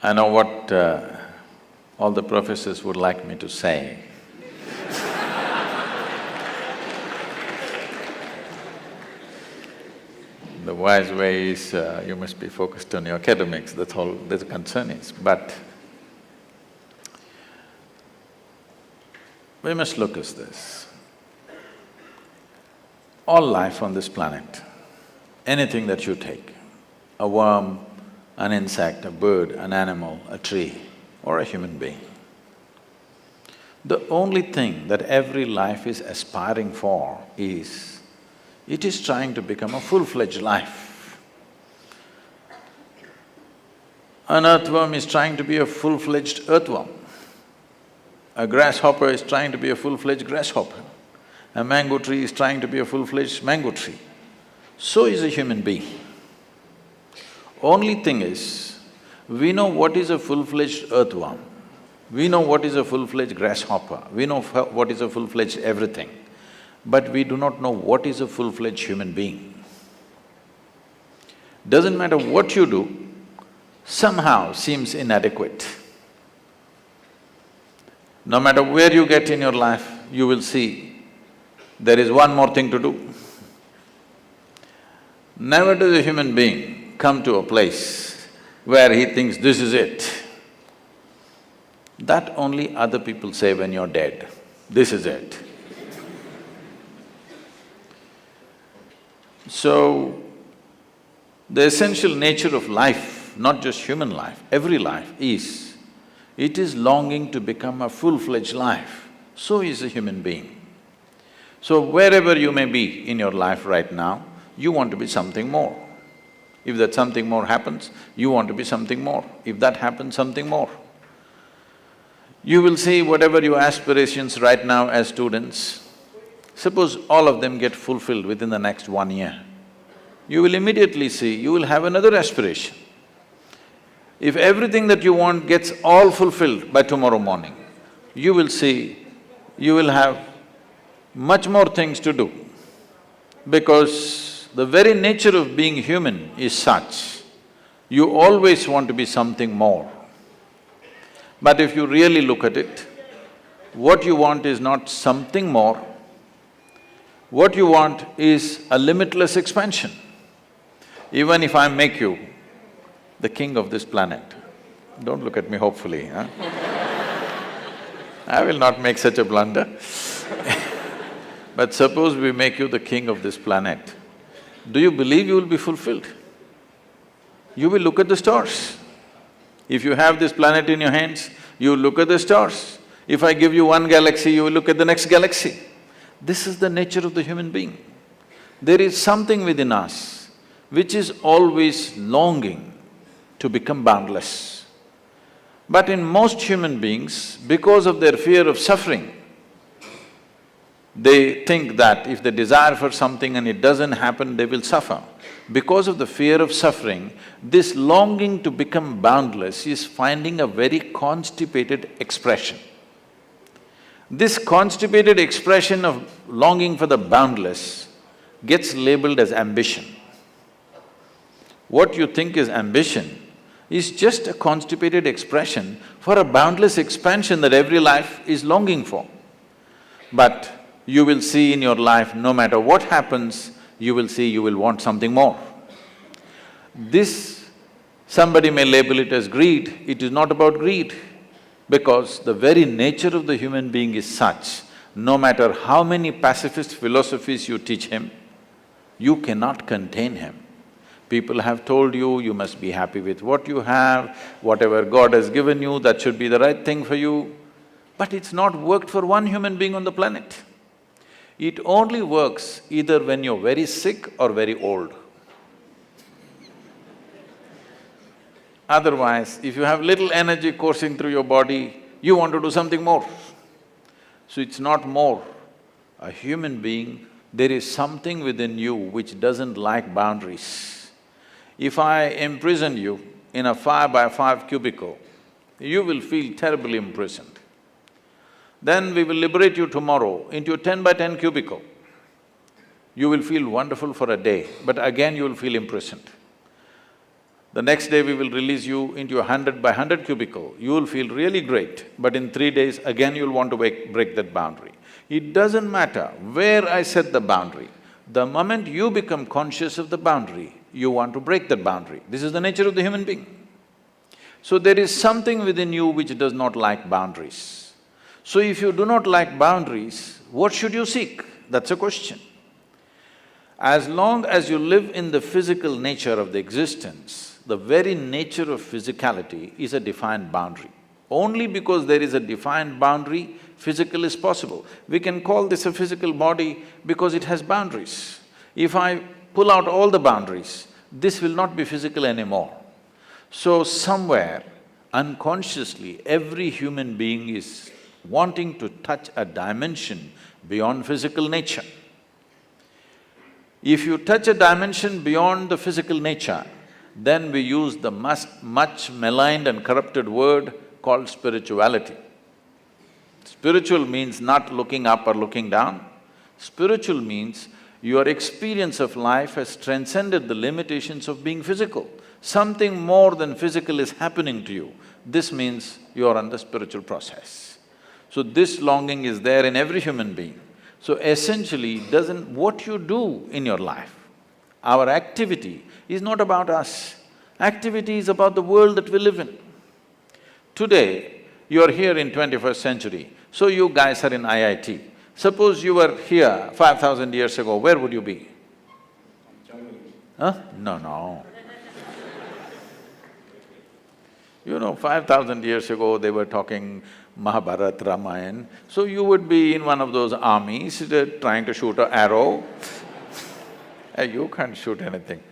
I know what all the professors would like me to say. The wise way is you must be focused on your academics, that's all the concern is. But we must look at this. All life on this planet, anything that you take, a worm, an insect, a bird, an animal, a tree, or a human being, the only thing that every life is aspiring for is, it is trying to become a full-fledged life. An earthworm is trying to be a full-fledged earthworm. A grasshopper is trying to be a full-fledged grasshopper. A mango tree is trying to be a full-fledged mango tree. So is a human being. Only thing is, we know what is a full-fledged earthworm, we know what is a full-fledged grasshopper, we know what is a full-fledged everything, but we do not know what is a full-fledged human being. Doesn't matter what you do, somehow seems inadequate. No matter where you get in your life, you will see there is one more thing to do. Never does a human being come to a place where he thinks this is it. That only other people say when you're dead, this is it. So, the essential nature of life, not just human life, every life is, it is longing to become a full-fledged life. So is a human being. So wherever you may be in your life right now, you want to be something more. If that something more happens, you want to be something more. If that happens, something more. You will see whatever your aspirations right now as students, suppose all of them get fulfilled within the next 1 year, you will immediately see you will have another aspiration. If everything that you want gets all fulfilled by tomorrow morning, you will see you will have much more things to do, because the very nature of being human is such, you always want to be something more. But if you really look at it, what you want is not something more, what you want is a limitless expansion. Even if I make you the king of this planet, don't look at me hopefully, huh? I will not make such a blunder. But suppose we make you the king of this planet, do you believe you will be fulfilled? You will look at the stars. If you have this planet in your hands, you look at the stars. If I give you one galaxy, you will look at the next galaxy. This is the nature of the human being. There is something within us which is always longing to become boundless. But in most human beings, because of their fear of suffering, they think that if they desire for something and it doesn't happen, they will suffer. Because of the fear of suffering, this longing to become boundless is finding a very constipated expression. This constipated expression of longing for the boundless gets labeled as ambition. What you think is ambition is just a constipated expression for a boundless expansion that every life is longing for. But you will see in your life, no matter what happens, you will see you will want something more. This, somebody may label it as greed, it is not about greed, because the very nature of the human being is such, no matter how many pacifist philosophies you teach him, you cannot contain him. People have told you, you must be happy with what you have, whatever God has given you, that should be the right thing for you. But it's not worked for one human being on the planet. It only works either when you're very sick or very old. Otherwise, if you have little energy coursing through your body, you want to do something more. So it's not more. A human being, there is something within you which doesn't like boundaries. If I imprison you in a 5x5 cubicle, you will feel terribly imprisoned. Then we will liberate you tomorrow into a 10x10 cubicle. You will feel wonderful for a day, but again you will feel imprisoned. The next day we will release you into a 100 by 100 cubicle, you will feel really great, but in 3 days again you'll want to break that boundary. It doesn't matter where I set the boundary, the moment you become conscious of the boundary, you want to break that boundary. This is the nature of the human being. So there is something within you which does not like boundaries. So if you do not like boundaries, what should you seek? That's a question. As long as you live in the physical nature of the existence, the very nature of physicality is a defined boundary. Only because there is a defined boundary, physical is possible. We can call this a physical body because it has boundaries. If I pull out all the boundaries, this will not be physical anymore. So somewhere, unconsciously, every human being is wanting to touch a dimension beyond physical nature. If you touch a dimension beyond the physical nature, then we use the much maligned and corrupted word called spirituality. Spiritual means not looking up or looking down. Spiritual means your experience of life has transcended the limitations of being physical. Something more than physical is happening to you. This means you are on the spiritual process. So this longing is there in every human being. So essentially, what you do in your life, our activity is not about us. Activity is about the world that we live in. Today, you're here in 21st century, so you guys are in IIT. Suppose you were here 5,000 years ago, where would you be? Huh? No. You know, 5,000 years ago, they were talking Mahabharata, Ramayana, so you would be in one of those armies trying to shoot an arrow. Hey, you can't shoot anything.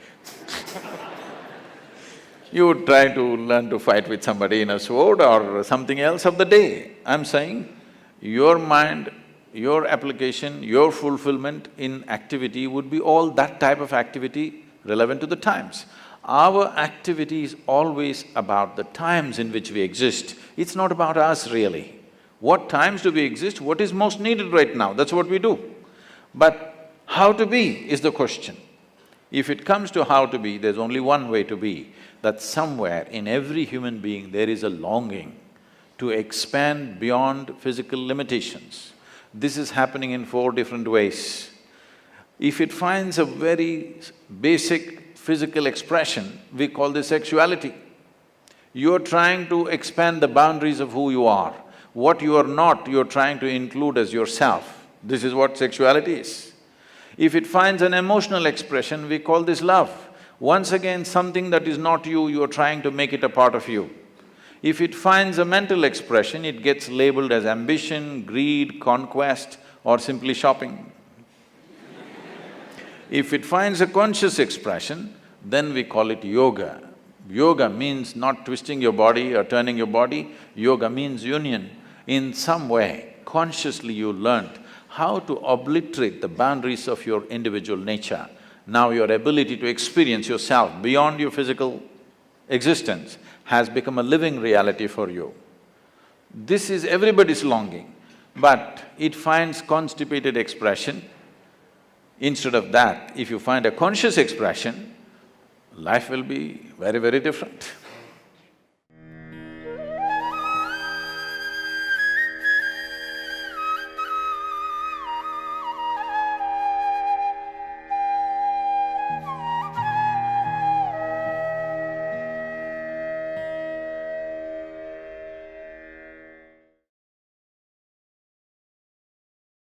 You would try to learn to fight with somebody in a sword or something else of the day. I'm saying, your mind, your application, your fulfillment in activity would be all that type of activity relevant to the times. Our activity is always about the times in which we exist. It's not about us really. What times do we exist? What is most needed right now? That's what we do. But how to be is the question. If it comes to how to be, there's only one way to be, that somewhere in every human being there is a longing to expand beyond physical limitations. This is happening in 4 different ways. If it finds a very basic physical expression, we call this sexuality. You're trying to expand the boundaries of who you are. What you are not, you're trying to include as yourself. This is what sexuality is. If it finds an emotional expression, we call this love. Once again, something that is not you, you're trying to make it a part of you. If it finds a mental expression, it gets labeled as ambition, greed, conquest, or simply shopping. If it finds a conscious expression, then we call it yoga. Yoga means not twisting your body or turning your body, yoga means union. In some way, consciously you learnt how to obliterate the boundaries of your individual nature. Now your ability to experience yourself beyond your physical existence has become a living reality for you. This is everybody's longing, but it finds constipated expression. Instead of that, if you find a conscious expression, life will be very, very different.